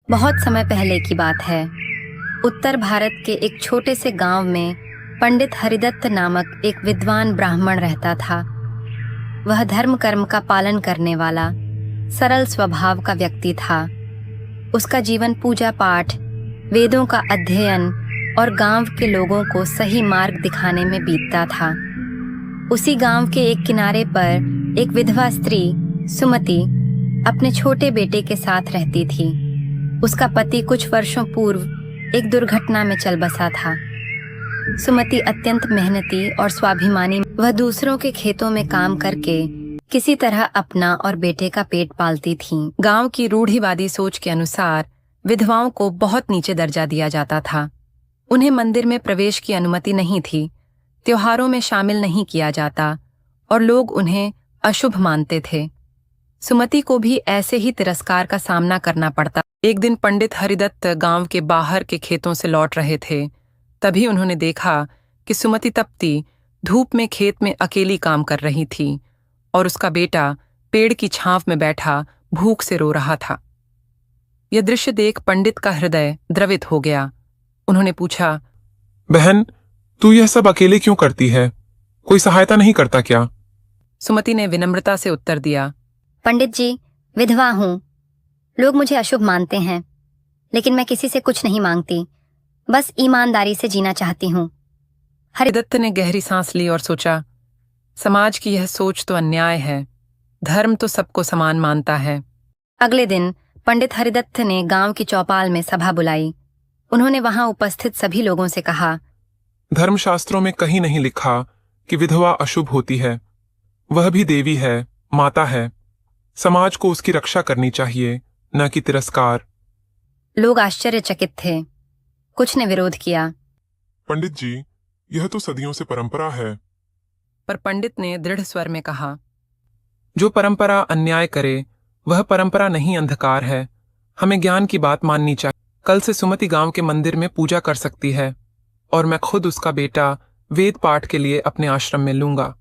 बहुत समय पहले की बात है। उत्तर भारत के एक छोटे से गांव में पंडित हरिदत्त नामक एक विद्वान ब्राह्मण रहता था। वह धर्म कर्म का पालन करने वाला सरल स्वभाव का व्यक्ति था। उसका जीवन पूजा पाठ, वेदों का अध्ययन और गांव के लोगों को सही मार्ग दिखाने में बीतता था। उसी गांव के एक किनारे पर एक विधवा स्त्री सुमति अपने छोटे बेटे के साथ रहती थी। उसका पति कुछ वर्षों पूर्व एक दुर्घटना में चल बसा था। सुमति अत्यंत मेहनती और स्वाभिमानी, वह दूसरों के खेतों में काम करके किसी तरह अपना और बेटे का पेट पालती थी। गांव की रूढ़िवादी सोच के अनुसार विधवाओं को बहुत नीचे दर्जा दिया जाता था। उन्हें मंदिर में प्रवेश की अनुमति नहीं थी, त्योहारों में शामिल नहीं किया जाता और लोग उन्हें अशुभ मानते थे। सुमति को भी ऐसे ही तिरस्कार का सामना करना पड़ता। एक दिन पंडित हरिदत्त गांव के बाहर के खेतों से लौट रहे थे। तभी उन्होंने देखा कि सुमति तपती धूप में खेत में अकेली काम कर रही थी और उसका बेटा पेड़ की छांव में बैठा भूख से रो रहा था। यह दृश्य देख पंडित का हृदय द्रवित हो गया। उन्होंने पूछा, बहन, तू यह सब अकेले क्यों करती है? कोई सहायता नहीं करता क्या? सुमति ने विनम्रता से उत्तर दिया, पंडित जी, विधवा हूँ। लोग मुझे अशुभ मानते हैं, लेकिन मैं किसी से कुछ नहीं मांगती, बस ईमानदारी से जीना चाहती हूँ। हरिदत्त ने गहरी सांस ली और सोचा, समाज की यह सोच तो अन्याय है। धर्म तो सबको समान मानता है। अगले दिन पंडित हरिदत्त ने गांव की चौपाल में सभा बुलाई। उन्होंने वहां उपस्थित सभी लोगों से कहा, धर्मशास्त्रों में कहीं नहीं लिखा कि विधवा अशुभ होती है। वह भी देवी है, माता है। समाज को उसकी रक्षा करनी चाहिए, न कि तिरस्कार। लोग आश्चर्यचकित थे। कुछ ने विरोध किया, पंडित जी, यह तो सदियों से परंपरा है। पर पंडित ने दृढ़ स्वर में कहा, जो परंपरा अन्याय करे वह परंपरा नहीं, अंधकार है। हमें ज्ञान की बात माननी चाहिए। कल से सुमति गांव के मंदिर में पूजा कर सकती है और मैं खुद उसका बेटा वेद पाठ के लिए अपने आश्रम में लूंगा।